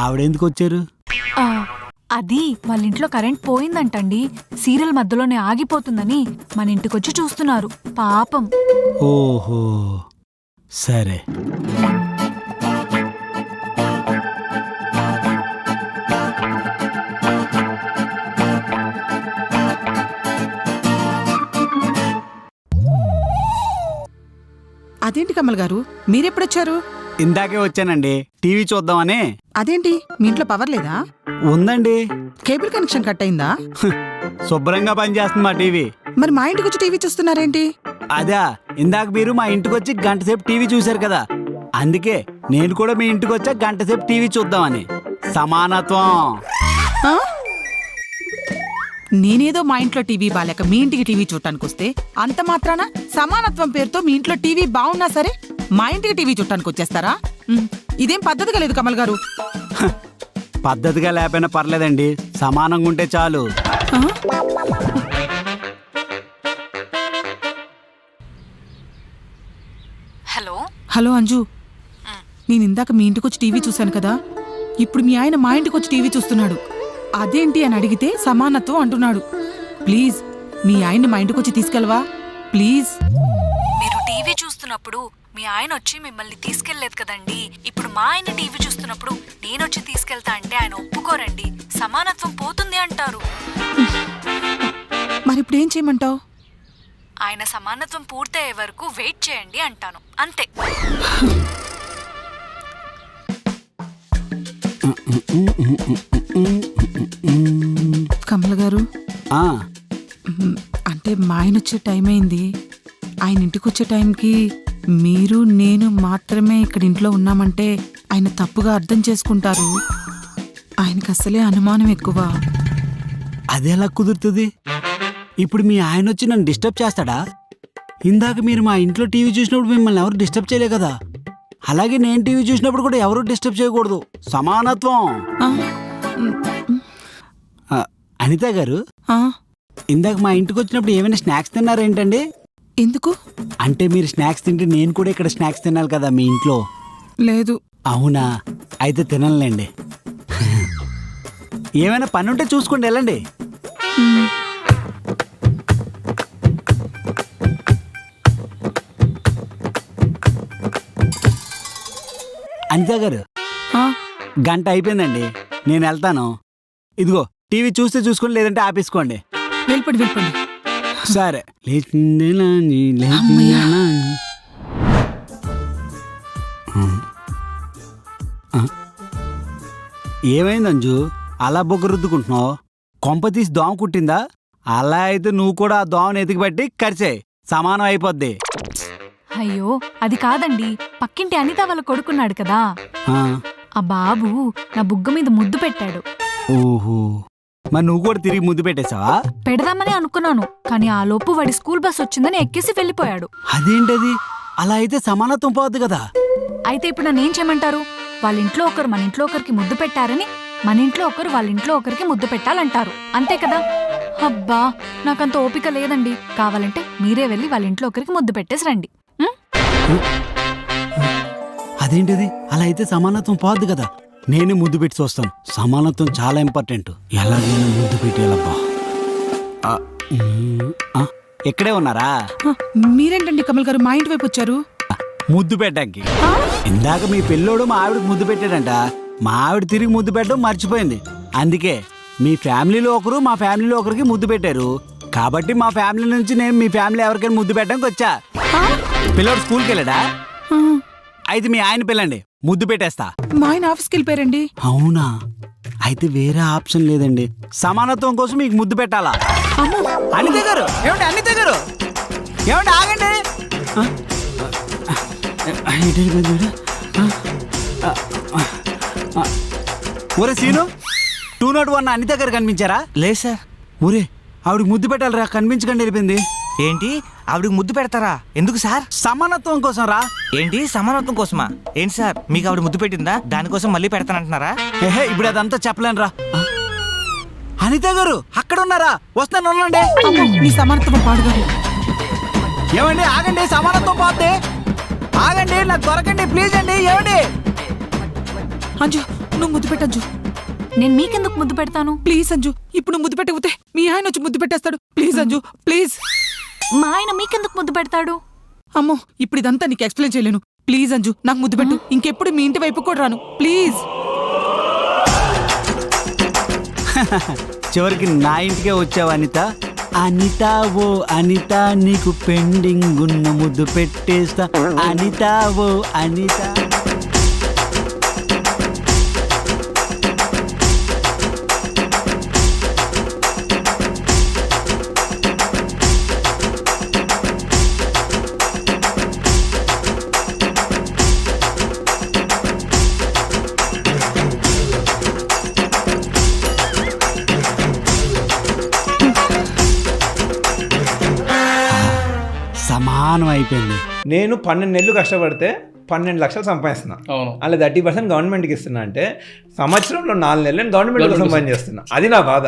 ఆవిడెందుకు వచ్చారు? అది వాళ్ళ ఇంట్లో కరెంట్ పోయిందంటండి. సీరియల్ మధ్యలోనే ఆగిపోతుందని మన ఇంటికొచ్చి చూస్తున్నారు. పాపం. ఓహో సరే. అదేంటి కమల్ గారు, మీరెప్పుడొచ్చారు? ఇందాకే వచ్చానండి, టీవీ చూద్దామని. అదేంటి, మీ ఇంట్లో పవర్ లేదా? ఉందండి, కేబుల్ కనెక్షన్ కట్ అయిందా? శుభ్రంగా పనిచేస్తుంది మా టీవీ. మరి మా ఇంటికి వచ్చి టీవీ చూస్తున్నారేంటి? అదా, ఇందాక మీరు మా ఇంటికి వచ్చి గంట సేపు టీవీ చూశారు కదా, అందుకే నేను కూడా మీ ఇంటికి వచ్చా గంట సేపు టీవీ చూద్దామని. సమానత్వం. నేనేదో మా ఇంట్లో టీవీ బాలేక మీ ఇంటికి టీవీ చూడటానికి వస్తే అంత మాత్రాన సమానత్వం పేరుతో మీ ఇంట్లో టీవీ బాగున్నా సరే మా ఇంటికి టీవీ చూడటానికి వచ్చేస్తారా? ఇదేం పద్ధతిగా లేదు కమల్ గారు. పద్ధతిగా లేకపోయినా పర్లేదండి, సమానంగా ఉంటే చాలు. హలో హలో అంజు, నేను ఇందాక మీ ఇంటికి వచ్చి టీవీ చూశాను కదా, ఇప్పుడు మీ ఆయన మా ఇంటికి వచ్చి టీవీ చూస్తున్నాడు. అదేంటి అని అడిగితే సమానత్వం అంటున్నాడు. ప్లీజ్ మీ ఆయన్ని మా ఇంటికి వచ్చి తీసుకెళ్ళవా ప్లీజ్. మీరు టీవీ చూస్తున్నప్పుడు మీ ఆయన వచ్చి మిమ్మల్ని తీసుకెళ్లేదు కదండి. ఇప్పుడు మా ఆయన టీవీ చూస్తున్నప్పుడు నేనొచ్చి తీసుకెళ్తా అంటే ఆయన ఒప్పుకోరండి. సమానత్వం పోతుంది అంటారు. మరి ఇప్పుడు ఏం చేయమంటావు? ఆయన సమానత్వం పూర్తయ్యే వరకు వెయిట్ చేయండి అంటాను, అంతే. కమల్ గారు, అంటే మా ఆయన వచ్చే టైం అయింది. ఆయన ఇంటికి వచ్చే టైంకి మీరు నేను మాత్రమే ఇక్కడ ఇంట్లో ఉన్నామంటే ఆయన తప్పుగా అర్థం చేసుకుంటారు. ఆయనకి అసలే అనుమానం ఎక్కువ. అదెలా కుదురుతుంది? ఇప్పుడు మీ ఆయన వచ్చి నన్ను డిస్టర్బ్ చేస్తాడా? ఇందాక మీరు మా ఇంట్లో టీవీ చూసినప్పుడు మిమ్మల్ని ఎవరు డిస్టర్బ్ చేయలే కదా, అలాగే నేను టీవీ చూసినప్పుడు కూడా ఎవరు డిస్టర్బ్ చేయకూడదు. సమానత్వం. అనిత గారు, ఇందాక మా ఇంటికి వచ్చినప్పుడు ఏమైనా స్నాక్స్ తిన్నారేంటండి? ఎందుకు? అంటే మీరు స్నాక్స్ తింటే నేను కూడా ఇక్కడ స్నాక్స్ తినాలి కదా మీ ఇంట్లో. లేదు. అవునా, అయితే తినలేండి. ఏమైనా పని ఉంటే చూసుకోండి, వెళ్ళండి. అనిత గారు, గంట అయిపోయిందండి, నేను వెళ్తాను. ఇదిగో టీవీ చూస్తే చూసుకోండి, లేదంటే ఆపేసుకోండి. వెళ్ళిపోండి వెళ్ళిపోండి. సరే. ఏమైంది అంజు, అలా బొగ్గ రుద్దుకుంటున్నావు? కొంప తీసి దోమ కుట్టిందా? అలా అయితే నువ్వు కూడా ఆ దోమను ఎతికిపెట్టి కరిచేయి, సమానం అయిపోద్ది. అయ్యో అది కాదండి, పక్కింటి అనిత వాళ్ళ కొడుకున్నాడు కదా, ఆ బాబు నా బుగ్గ మీద ముద్దు పెట్టాడు. ఓహో, మరి నువ్వు కూడా తిరిగి ముద్దు పెట్టేశావా? పెడదామని అనుకున్నాను, కానీ ఆ లోపు వాడి స్కూల్ బస్ వచ్చిందని ఎక్కేసి వెళ్ళిపోయాడు. అదేంటది? అలా అయితే సమానత్వం పోద్ది కదా. అయితే ఇప్పుడు నన్ను ఏం చేయమంటారు? వాళ్ళ ఇంట్లో ఒకరు మన ఇంట్లో ఒకరికి ముద్దు పెట్టారని మన ఇంట్లో ఒకరు వాళ్ళ ఇంట్లో ఒకరికి ముద్దు పెట్టాలంటారు, అంతే కదా? అబ్బా, నాకంత ఓపిక లేదండి. కావాలంటే మీరే వెళ్ళి వాళ్ళ ఇంట్లో ఒకరికి ముద్దు పెట్టేసి రండి. అదేంటిది? అలా అయితే సమానత్వం పోద్ది కదా. నేనే ముద్దు పెట్టి చూస్తాను, సమానత్వం చాలా ఇంపార్టెంట్. ఎలాగైనా ముద్దు పెట్టేయాలబ్బా. ఎక్కడే ఉన్నారా? మీరేంటండి కమల్ గారు మా ఇంటి వైపు వచ్చారు? ముద్దు పెట్టడానికి. ఇందాక మీ పిల్లోడు మా ఆవిడకి ముద్దు పెట్టాడంట, మా ఆవిడ తిరిగి ముద్దు పెట్టడం మర్చిపోయింది. అందుకే మీ ఫ్యామిలీలో ఒకరు మా ఫ్యామిలీలో ఒకరికి ముద్దు పెట్టారు, కాబట్టి మా ఫ్యామిలీ నుంచి నేను మీ ఫ్యామిలీ ఎవరికైనా ముద్దు పెట్టడానికి వచ్చా. పిల్లోడు స్కూల్కి వెళ్ళాడా? అయితే మీ ఆయన పిల్లండి, ముద్దు పెట్టేస్తా. మా ఆయన ఆఫీస్కి వెళ్ళిపోయారండి. అవునా, అయితే వేరే ఆప్షన్ లేదండి. సమానత్వం కోసం మీకు ముద్దు పెట్టాలా? అనిత గారు, ఏమండి అనిత గారు, ఏమండి ఆగండి. ఒరే సీను, 201 అనిత గారు కనిపించారా? లేదు సార్. ఒరే, ఆవిడకి ముద్దు పెట్టాలరా, కనిపించకండి వెళ్ళిపోయింది. ఏంటి, ఆవిడకి ముద్దు పెడతారా? ఎందుకు సార్? సమానత్వం కోసం రా. ఏంటి సమానత్వం కోసమా? ఏంటి సార్, మీకు ఆవిడ ముద్దు పెట్టిందా, దానికోసం మళ్ళీ పెడతానంటున్నారా? ఏహే, ఇప్పుడు అదంతా చెప్పలేను రా. అనిత గారు అక్కడ ఉన్నారా? వస్తాను, ఉండండి. మీ సమానత్వం పాడుగారు. ఏమండి ఆగండి, సమానత్వం పోతే ఆగండి, నాకు దొరకండి ప్లీజ్ అండి. ఏమండి అంజు నువ్వు ముద్దు పెట్టంజు. నేను మీకెందుకు ముద్దు పెడతాను? ప్లీజ్ అంజు, ఇప్పుడు నువ్వు ముద్దు పెట్టకపోతే మీ ఆయన వచ్చి ముద్దు పెట్టేస్తాడు. Please Anju, please. మా ఆయన మీకెందుకు ముద్దు పెడతాడు? అమ్మో, ఇప్పుడు ఇదంతా నీకు ఎక్స్ప్లెయిన్ చేయలేను. ప్లీజ్ అంజు, నాకు ముద్దు పెట్టు. ఇంకెప్పుడు మీ ఇంటి వైపు కూడా రాను. ప్లీజ్. చివరికి నా ఇంటికే వచ్చావు అనిత. అనిత ఓ అనిత, నీకు పెండింగ్ ఉన్న ముద్దు పెట్టేస్తా. అనిత ఓ అనిత. సమానం అయిపోయింది. నేను 12 నెలలు కష్టపడితే 12 లక్షలు సంపాదిస్తున్నా. అలా 30% గవర్నమెంట్కి ఇస్తున్నా అంటే సంవత్సరంలో 4 నెలలు నేను గవర్నమెంట్ కోసం పని చేస్తున్నా. అది నా బాధ.